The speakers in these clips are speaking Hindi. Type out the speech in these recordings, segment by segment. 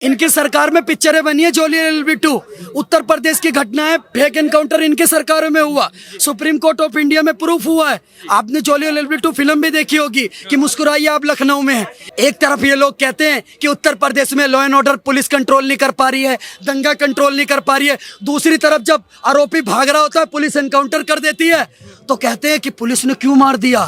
इनकी सरकार में पिक्चरें बनी है जोली LLB2। उत्तर प्रदेश की घटना है, फेक एनकाउंटर इनके सरकारों में हुआ, सुप्रीम कोर्ट ऑफ इंडिया में प्रूफ हुआ है। आपने जोली LLB2 फिल्म भी देखी होगी कि मुस्कुराइए आप लखनऊ में है। एक तरफ ये लोग कहते हैं कि उत्तर प्रदेश में law and order police control नहीं कर पा रही है, दंगा कंट्रोल नहीं कर पा रही है। दूसरी तरफ जब आरोपी भाग रहा होता है, पुलिस एनकाउंटर कर देती है, तो कहते हैं कि पुलिस ने क्यों मार दिया।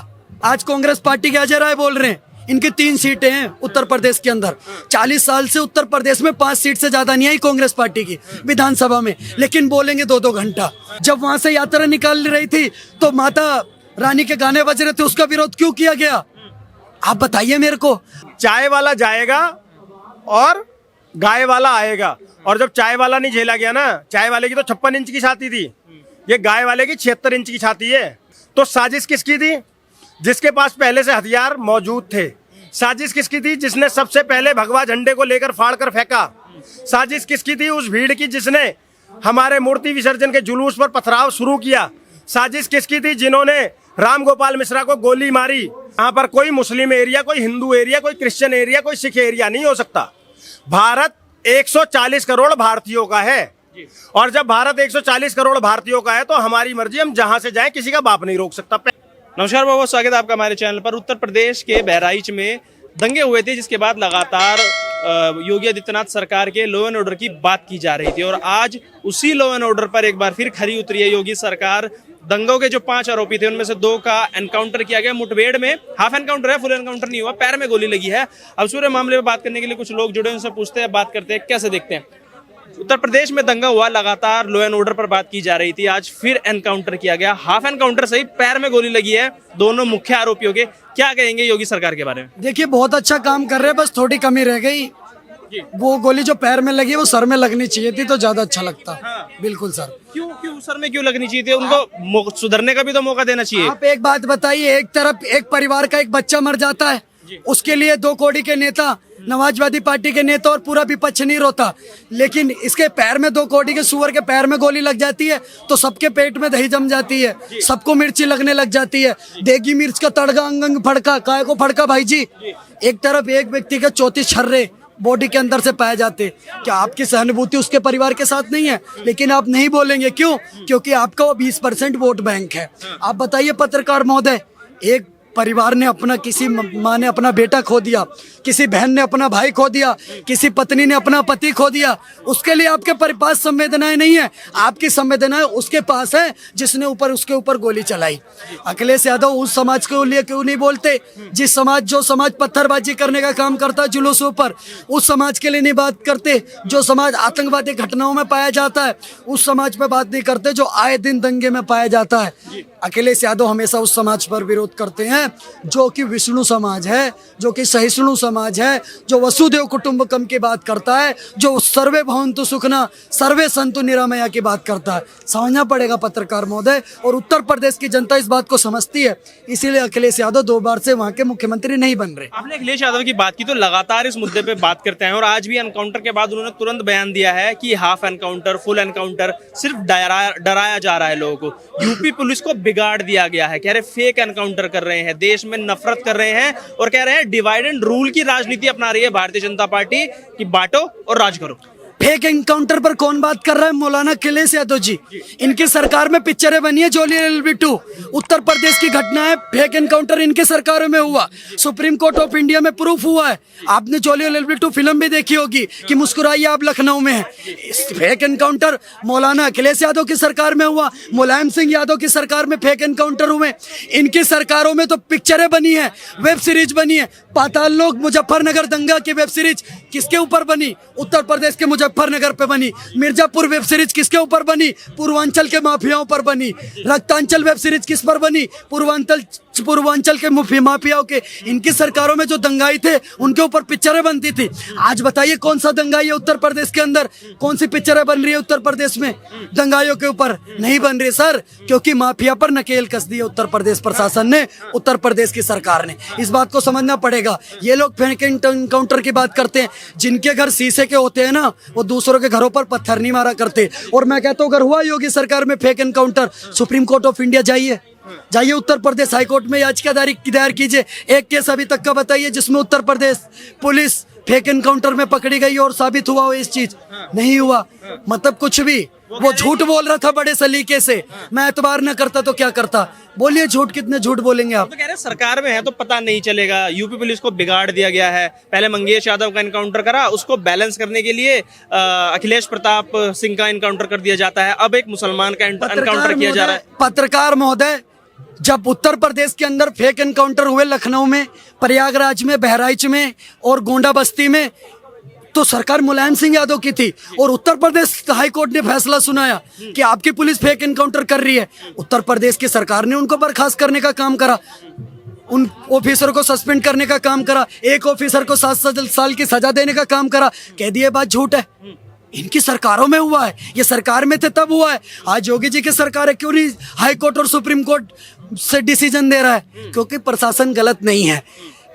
आज कांग्रेस पार्टी के अजय राय बोल रहे हैं, इनकी 3 सीटें हैं उत्तर प्रदेश के अंदर। 40 साल से उत्तर प्रदेश में 5 सीट से ज्यादा नहीं आई कांग्रेस पार्टी की विधानसभा में, लेकिन बोलेंगे 2-2 घंटा। जब वहां से यात्रा निकाल रही थी तो माता रानी के गाने बज रहे थे, उसका विरोध क्यों किया गया? आप बताइए मेरे को। चाय वाला जाएगा और गाय वाला आएगा, और जब चाय वाला नहीं झेला गया ना, चाय वाले की तो 56 इंच की छाती थी, ये गाय वाले की 76 इंच की छाती है। तो साजिश किसकी थी? जिसके पास पहले से हथियार मौजूद थे। साजिश किसकी थी? जिसने सबसे पहले भगवा झंडे को लेकर फाड़ कर फेंका। साजिश किसकी थी? उस भीड़ की जिसने हमारे मूर्ति विसर्जन के जुलूस पर पथराव शुरू किया। साजिश किसकी थी? जिन्होंने राम गोपाल मिश्रा को गोली मारी। यहाँ पर कोई मुस्लिम एरिया, कोई हिंदू एरिया, कोई क्रिश्चियन एरिया, कोई सिख एरिया नहीं हो सकता। भारत 140 करोड़ भारतीयों का है, और जब भारत 140 करोड़ भारतीयों का है तो हमारी मर्जी, हम जहां से जाएं किसी का बाप नहीं रोक सकता। नमस्कार, बहुत स्वागत है आपका हमारे चैनल पर। उत्तर प्रदेश के बहराइच में दंगे हुए थे, जिसके बाद लगातार योगी आदित्यनाथ सरकार के लॉ एंड ऑर्डर की बात की जा रही थी, और आज उसी लॉ एंड ऑर्डर पर एक बार फिर खरी उतरी है योगी सरकार। दंगों के जो 5 आरोपी थे, उनमें से 2 का एनकाउंटर किया गया मुठभेड़ में। हाफ एनकाउंटर है, फुल एनकाउंटर नहीं हुआ, पैर में गोली लगी है। अब पूरे मामले में बात करने के लिए कुछ लोग जुड़े, उनसे पूछते हैं, बात करते हैं, कैसे देखते हैं। उत्तर प्रदेश में दंगा हुआ, लगातार लॉ एंड ऑर्डर पर बात की जा रही थी, आज फिर एनकाउंटर किया गया। हाफ एनकाउंटर सही, पैर में गोली लगी है दोनों मुख्य आरोपियों के। क्या कहेंगे योगी सरकार के बारे में? देखिए, बहुत अच्छा काम कर रहे हैं, बस थोड़ी कमी रह गई। वो गोली जो पैर में लगी वो सर में लगनी चाहिए थी तो ज्यादा अच्छा लगता। हाँ। बिल्कुल सर। क्यों सर में क्यों लगनी चाहिए थी? उनको सुधरने का भी तो मौका देना चाहिए। आप एक बात बताइए, एक तरफ एक परिवार का एक बच्चा मर जाता है, उसके लिए 2 कौड़ी के नेता, समाजवादी पार्टी के नेता और पूरा विपक्ष नहीं रोता, लेकिन इसके पैर में 2 कौड़ी के सुअर के पैर में गोली लग जाती है तो सबके पेट में दही जम जाती है, सबको मिर्ची लगने लग जाती है। देगी मिर्च का तड़का अंग अंग फड़का, काय को फड़का भाई जी। एक तरफ एक व्यक्ति के 34 छर्रे बॉडी के अंदर से पाए जाते, क्या आपकी सहानुभूति उसके परिवार के साथ नहीं है? लेकिन आप नहीं बोलेंगे, क्यों? क्योंकि आपका वो 20% वोट बैंक है। आप बताइए पत्रकार महोदय, एक परिवार ने अपना, किसी माँ ने अपना बेटा खो दिया, किसी बहन ने अपना भाई खो दिया, किसी पत्नी ने अपना पति खो दिया, उसके लिए आपके पास संवेदनाएं नहीं है। आपकी संवेदनाएं उसके पास है जिसने उसके ऊपर गोली चलाई। अखिलेश यादव उस समाज के लिए क्यों नहीं बोलते? जो समाज पत्थरबाजी करने का काम करता है जुलूसों पर, उस समाज के लिए नहीं बात करते। जो समाज आतंकवादी घटनाओं में पाया जाता है, उस समाज पे बात नहीं करते जो आए दिन दंगे में पाया जाता है। अखिलेश यादव हमेशा उस समाज पर विरोध करते हैं जो कि विष्णु समाज है, जो कि सहिष्णु समाज है, जो वसुदेव कुटुंबकम की बात करता है, जो सर्वे भवन्तु सुखना सर्वे सन्तु निरामया की बात करता है। समझना पड़ेगा पत्रकार महोदय, और उत्तर प्रदेश की जनता इस बात को समझती है, इसीलिए अखिलेश यादव 2 बार से वहां के मुख्यमंत्री नहीं बन रहे। आपने अखिलेश यादव की बात की तो लगातार इस मुद्दे पे बात करते हैं, और आज भी एनकाउंटर के बाद उन्होंने तुरंत बयान दिया है कि हाफ एनकाउंटर, फुल एनकाउंटर, सिर्फ डराया जा रहा है लोगों को। यूपी पुलिस को बिगाड़ दिया गया है, कह रहे फेक एनकाउंटर कर रहे हैं, देश में नफरत कर रहे हैं, और कह रहे हैं डिवाइड एंड रूल की राजनीति अपना रही है भारतीय जनता पार्टी कि बांटो और राज करो। फेक एनकाउंटर पर कौन बात कर रहा है? मौलाना अखिलेश यादव जी। इनकी सरकार में पिक्चरें बनी है जोली LLB2। उत्तर प्रदेश की घटना है, फेक एनकाउंटर इनके सरकारों में हुआ, सुप्रीम कोर्ट ऑफ इंडिया में प्रूफ हुआ है। आपने जोली LLB2 फिल्म भी देखी होगी कि मुस्कुराइए आप लखनऊ में है। फेक एनकाउंटर मौलाना अखिलेश यादव की सरकार में हुआ, मुलायम सिंह यादव की सरकार में फेक एनकाउंटर हुए। इनकी सरकारों में तो पिक्चरें बनी है, वेब सीरीज बनी है। पाताल लोक मुजफ्फरनगर दंगा की वेब सीरीज किसके ऊपर बनी? उत्तर प्रदेश के मुजफ्फरनगर पे बनी। मिर्जापुर वेब सीरीज किसके ऊपर बनी? पूर्वांचल के माफियाओं पर बनी। रक्तांचल वेब सीरीज किस पर बनी? पूर्वांचल के माफियाओं के। इनकी सरकारों में जो दंगाई थे उनके ऊपर पिक्चरें बनती थी। आज बताइए कौन सा दंगाई है उत्तर प्रदेश के अंदर? कौन सी पिक्चरें बन रही है उत्तर प्रदेश में दंगाइयों के ऊपर? नहीं बन रही सर, क्योंकि माफिया पर नकेल कस दी है उत्तर प्रदेश प्रशासन ने, उत्तर प्रदेश की सरकार ने। इस बात को समझना पड़ेगा। ये लोग फेक एनकाउंटर की बात करते हैं, जिनके घर शीशे के होते हैं ना, वो दूसरों के घरों पर पत्थर नहीं मारा करते। और मैं कहता हूँ, अगर हुआ योगी सरकार में fake encounter, supreme court of India जाइए उत्तर प्रदेश हाईकोर्ट में याचिका दायर कीजिए। एक केस अभी तक का बताइए जिसमें Uttar Pradesh police fake encounter में पकड़ी गई और साबित हुआ हो इस चीज? नहीं हुआ। मतलब कुछ भी वो झूठ बोल रहा था बड़े सलीके से, मैं एतबार न करता तो क्या करता? बोलिए झूठ, कितने झूठ बोलेंगे आप? तो कह रहे हैं सरकार में है तो पता नहीं चलेगा, यूपी पुलिस को बिगाड़ दिया गया है। पहले मंगेश यादव का एनकाउंटर करा, उसको बैलेंस करने के लिए अखिलेश प्रताप सिंह का एनकाउंटर कर दिया जाता है, अब एक मुसलमान का एनकाउंटर किया जा रहा है। पत्रकार महोदय, जब उत्तर प्रदेश के अंदर फेक एनकाउंटर हुए लखनऊ में, प्रयागराज में, बहराइच में और गोंडा बस्ती में, तो सरकार मुलायम सिंह यादव की थी और उत्तर प्रदेश हाई कोर्ट ने फैसला सुनाया कि आपकी पुलिस फेक एनकाउंटर कर रही है। उत्तर प्रदेश की सरकार ने उनको बर्खास्त करने का काम करा, उन ऑफिसर को सस्पेंड करने का काम करा, एक ऑफिसर को 7 साल की सजा देने का काम करा। कह दिए बात झूठ है। इनकी सरकारों में हुआ है, ये सरकार में थे तब हुआ है। आज योगी जी की सरकार है, क्यों नहीं हाई कोर्ट और सुप्रीम कोर्ट से डिसीजन दे रहा है? क्योंकि प्रशासन गलत नहीं है।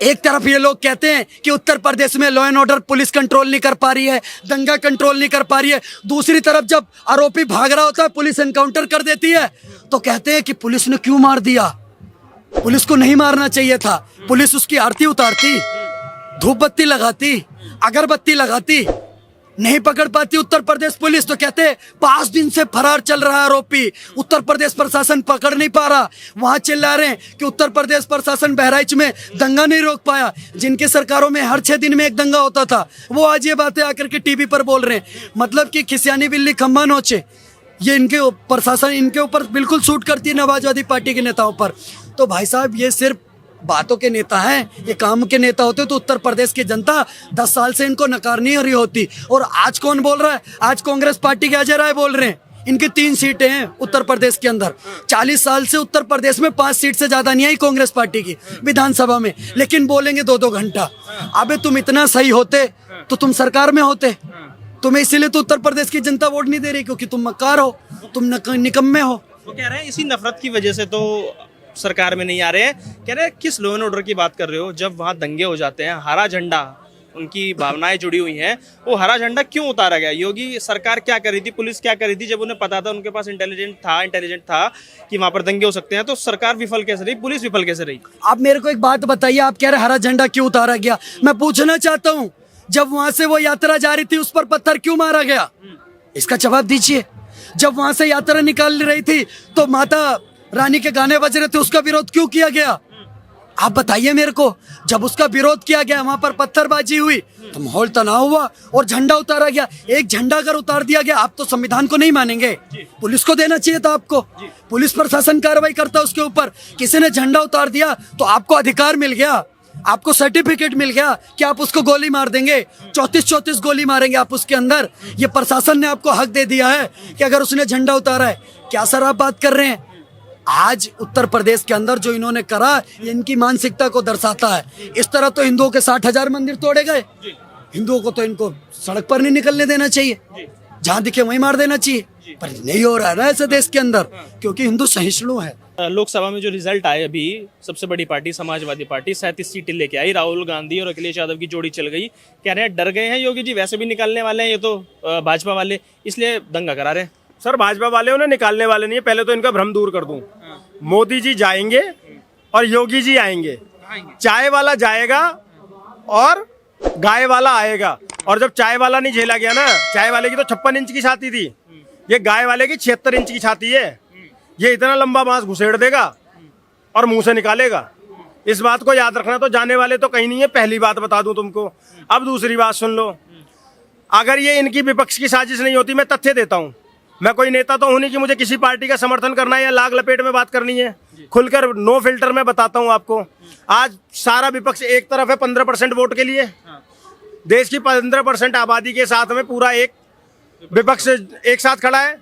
एक तरफ ये लोग कहते हैं कि उत्तर प्रदेश में law and order police control नहीं कर पा रही है, दंगा कंट्रोल नहीं कर पा रही है। दूसरी तरफ जब आरोपी भाग रहा होता है, पुलिस एनकाउंटर कर देती है, तो कहते हैं कि पुलिस ने क्यों मार दिया? पुलिस को नहीं मारना चाहिए था। पुलिस उसकी आरती उतारती, धूप बत्ती लगाती, अगरबत्ती लगाती, नहीं पकड़ पाती उत्तर प्रदेश पुलिस, तो कहते 5 दिन से फरार चल रहा है आरोपी, उत्तर प्रदेश प्रशासन पकड़ नहीं पा रहा। वहां चिल्ला रहे हैं कि उत्तर प्रदेश प्रशासन बहराइच में दंगा नहीं रोक पाया, जिनके सरकारों में हर 6 दिन में एक दंगा होता था। वो आज ये बातें आकर के टीवी पर बोल रहे हैं। मतलब कि खिसियानी बिल्ली खम्बा नोचे, ये इनके प्रशासन इनके ऊपर बिल्कुल सूट करती है, समाजवादी पार्टी के नेताओं पर। तो भाई साहब, ये सिर्फ बातों के नेता हैं, ये काम के नेता होते तो उत्तर प्रदेश की जनता 10 साल से इनको नकारनी हो रही होती। और आज कौन बोल रहा है? आज कांग्रेस पार्टी के अजय राय बोल रहे हैं। इनकी 3 सीटें हैं उत्तर प्रदेश के अंदर। 40 साल से उत्तर प्रदेश में 5 सीट से ज्यादा नहीं आई कांग्रेस पार्टी की विधानसभा में, लेकिन बोलेंगे 2-2 घंटा। अबे तुम इतना सही होते तो तुम सरकार में होते। तुम्हें इसीलिए तो उत्तर प्रदेश की जनता वोट नहीं दे रही, क्योंकि तुम मक्कार हो, तुम निकम्मे हो। वो कह रहे हैं इसी नफरत की वजह से तो सरकार में नहीं आ रहे हैं। कह रहे हैं किस लॉ एंड ऑर्डर की बात कर रहे हो? जब वहाँ दंगे हो जाते हैं, हरा झंडा, उनकी भावनाएं जुड़ी हुई हैं, वो हरा झंडा क्यों उतारा गया? योगी सरकार क्या कर रही थी, पुलिस क्या कर रही थी? जब उन्हें पता था, उनके पास इंटेलिजेंट था कि वहाँ पर दंगे हो सकते हैं, तो सरकार विफल कैसे रही, पुलिस विफल कैसे रही? आप मेरे को एक बात बताइए, आप कह रहे हरा झंडा क्यों उतारा गया? मैं पूछना चाहता हूँ, जब वहां से वो यात्रा जा रही थी, उस पर पत्थर क्यों मारा गया? इसका जवाब दीजिए। जब वहां से यात्रा निकाल रही थी तो माता रानी के गाने बज रहे थे, उसका विरोध क्यों किया गया? आप बताइए मेरे को। जब उसका विरोध किया गया, वहां पर पत्थरबाजी हुई, तो माहौल तनाव हुआ और झंडा उतारा गया। एक झंडा अगर उतार दिया गया, आप तो संविधान को नहीं मानेंगे, पुलिस को देना चाहिए था आपको। पुलिस प्रशासन कार्रवाई करता उसके ऊपर। किसी ने झंडा उतार दिया तो आपको अधिकार मिल गया, आपको सर्टिफिकेट मिल गया कि आप उसको गोली मार देंगे। 34 गोली मारेंगे आप उसके अंदर। ये प्रशासन ने आपको हक दे दिया है कि अगर उसने झंडा उतारा है। क्या सर आप बात कर रहे हैं? आज उत्तर प्रदेश के अंदर जो इन्होंने करा, ये इनकी मानसिकता को दर्शाता है। इस तरह तो हिंदुओं के 60,000 मंदिर तोड़े गए। हिंदुओं को तो इनको सड़क पर नहीं निकलने देना चाहिए, जहां दिखे वहीं मार देना चाहिए, पर नहीं हो रहा है ना ऐसे देश के अंदर, क्योंकि हिंदू सहिष्णु है। लोकसभा में जो रिजल्ट आए अभी, सबसे बड़ी पार्टी समाजवादी पार्टी 37 सीटें लेके आई। राहुल गांधी और अखिलेश यादव की जोड़ी चल गई। कह रहे हैं डर गए हैं योगी जी, वैसे भी निकालने वाले हैं ये तो भाजपा वाले, इसलिए दंगा करा रहे हैं। सर, भाजपा वाले उन्हें निकालने वाले नहीं है। पहले तो इनका भ्रम दूर कर दूं। मोदी जी जाएंगे और योगी जी आएंगे। चाय वाला जाएगा और गाय वाला आएगा। और जब चाय वाला नहीं झेला गया ना, चाय वाले की तो 56 इंच की छाती थी, ये गाय वाले की 76 इंच की छाती है। ये इतना लंबा बांस घुसेड़ देगा और मुंह से निकालेगा। इस बात को याद रखना। तो जाने वाले तो कहीं नहीं है, पहली बात बता दूं तुमको। अब दूसरी बात सुन लो, अगर ये इनकी विपक्ष की साजिश नहीं होती, मैं तथ्य देता हूं। मैं कोई नेता तो हूं नहीं कि मुझे किसी पार्टी का समर्थन करना है या लाग लपेट में बात करनी है। खुलकर नो फिल्टर में बताता हूं आपको। आज सारा विपक्ष एक तरफ है 15% वोट के लिए। देश की 15% आबादी के साथ में पूरा एक विपक्ष एक साथ खड़ा है।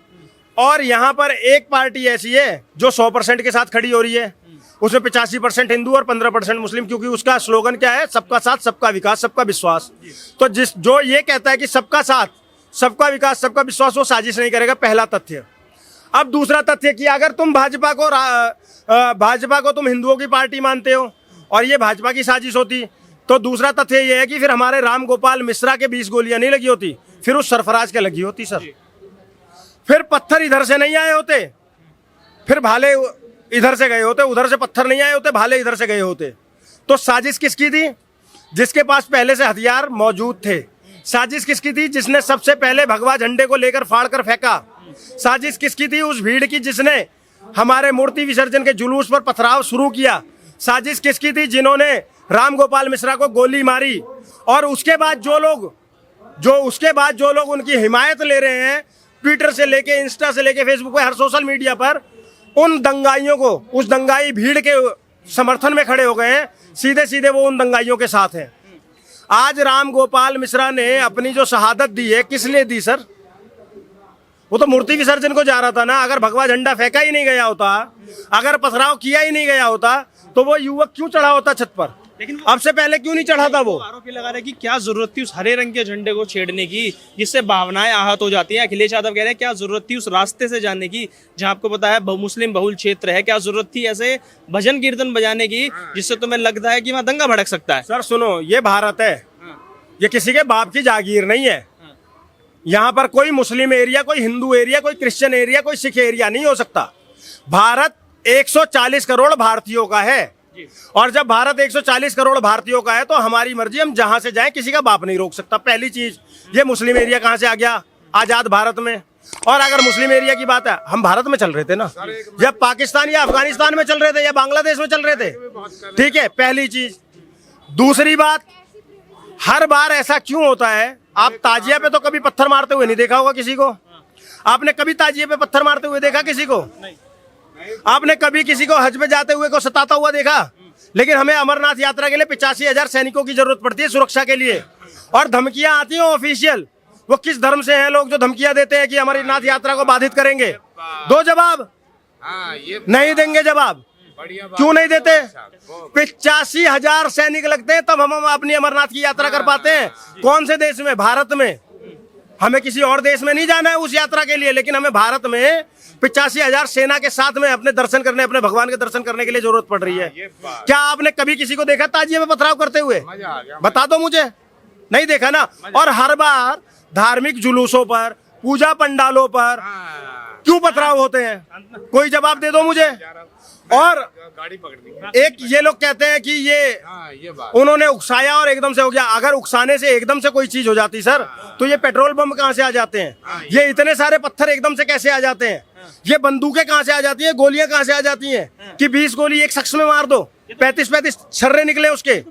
और यहाँ पर एक पार्टी ऐसी है जो 100% के साथ खड़ी हो रही है। उसमें 85% हिंदू और 15% मुस्लिम, क्योंकि उसका स्लोगन क्या है? सबका साथ, सबका विकास, सबका विश्वास। तो जो ये कहता है कि सबका साथ, सबका विकास, सबका विश्वास, वो साजिश नहीं करेगा। पहला तथ्य। अब दूसरा तथ्य कि अगर तुम भाजपा को तुम हिंदुओं की पार्टी मानते हो और ये भाजपा की साजिश होती, तो दूसरा तथ्य ये है कि फिर हमारे राम गोपाल मिश्रा के 20 गोलियां नहीं लगी होती, फिर उस सरफराज के लगी होती। सर, फिर पत्थर इधर से नहीं आए होते, फिर भाले इधर से गए होते, उधर से पत्थर नहीं आए होते, भाले इधर से गए होते। तो साजिश किसकी थी? जिसके पास पहले से हथियार मौजूद थे। साजिश किसकी थी? जिसने सबसे पहले भगवा झंडे को लेकर फाड़ कर फेंका। साजिश किसकी थी? उस भीड़ की जिसने हमारे मूर्ति विसर्जन के जुलूस पर पथराव शुरू किया। साजिश किसकी थी? जिन्होंने राम गोपाल मिश्रा को गोली मारी। और उसके बाद जो लोग उनकी हिमायत ले रहे हैं, ट्विटर से लेके, इंस्टा से लेके, फेसबुक पे, हर सोशल मीडिया पर, उन दंगाइयों को, उस दंगाई भीड़ के समर्थन में खड़े हो गए हैं। सीधे सीधे वो उन दंगाइयों के साथ हैं। आज राम गोपाल मिश्रा ने अपनी जो शहादत दी है, किस लिए दी सर? वो तो मूर्ति विसर्जन को जा रहा था ना। अगर भगवा झंडा फेंका ही नहीं गया होता, अगर पथराव किया ही नहीं गया होता, तो वो युवक क्यों चढ़ा होता छत पर? लेकिन अब से पहले क्यों नहीं चढ़ा था वो? आरोप लगा रहे हैं कि क्या जरूरत थी उस हरे रंग के झंडे को छेड़ने की, जिससे भावनाएं आहत हो जाती हैं। अखिलेश यादव कह रहे हैं क्या जरूरत थी उस रास्ते से जाने की, जहां आपको पता है मुस्लिम बहुल क्षेत्र है। क्या जरूरत थी ऐसे भजन कीर्तन बजाने की, जिससे तुम्हें लगता है कि वहां दंगा भड़क सकता है? सर सुनो, ये भारत है, ये किसी के बाप की जागीर नहीं है। यहाँ पर कोई मुस्लिम एरिया, कोई हिंदू एरिया, कोई क्रिश्चियन एरिया, कोई सिख एरिया नहीं हो सकता। भारत 140 करोड़ भारतीयों का है। और जब भारत 140 करोड़ भारतीयों का है, तो हमारी मर्जी, हम जहां से जाएं, किसी का बाप नहीं रोक सकता। पहली चीज, ये मुस्लिम एरिया कहां से आ गया आजाद भारत में? और अगर मुस्लिम एरिया की बात है, हम भारत में चल रहे थे ना, जब पाकिस्तान या अफगानिस्तान में चल रहे थे या बांग्लादेश में चल रहे थे। ठीक है, पहली चीज। दूसरी बात, हर बार ऐसा क्यों होता है? आप ताजिया पे तो कभी पत्थर मारते हुए नहीं देखा होगा किसी को। आपने कभी ताजिए पे पत्थर मारते हुए देखा किसी को? आपने कभी किसी को हज में जाते हुए को सताता हुआ देखा? लेकिन हमें अमरनाथ यात्रा के लिए 85,000 सैनिकों की जरूरत पड़ती है सुरक्षा के लिए। और धमकियां आती हैं ऑफिशियल। वो किस धर्म से हैं लोग जो धमकियां देते हैं कि अमरनाथ यात्रा को बाधित करेंगे? दो जवाब। नहीं देंगे जवाब। क्यों नहीं देते? 85,000 सैनिक लगते हैं, तब हम अपनी अमरनाथ की यात्रा कर पाते हैं। कौन से देश में? भारत में। हमें किसी और देश में नहीं जाना है उस यात्रा के लिए, लेकिन हमें भारत में 85,000 सेना के साथ में अपने दर्शन करने, अपने भगवान के दर्शन करने के लिए जरूरत पड़ रही है। क्या आपने कभी किसी को देखा ताजिए में पथराव करते हुए? बता दो मुझे। नहीं देखा ना। और हर बार धार्मिक जुलूसों पर, पूजा पंडालों पर क्यों पथराव होते हैं? कोई जवाब दे दो मुझे। और एक ये लोग कहते हैं कि ये उन्होंने उकसाया और एकदम से हो गया। अगर उकसाने से एकदम से कोई चीज हो जाती सर, तो ये पेट्रोल बम कहाँ से आ जाते हैं? ये इतने सारे पत्थर एकदम से कैसे आ जाते हैं? ये बंदूकें कहाँ से आ जाती हैं? गोलियां कहाँ से आ जाती हैं कि 20 गोली एक शख्स में मार दो, 35-35 छर्रे निकले उसके?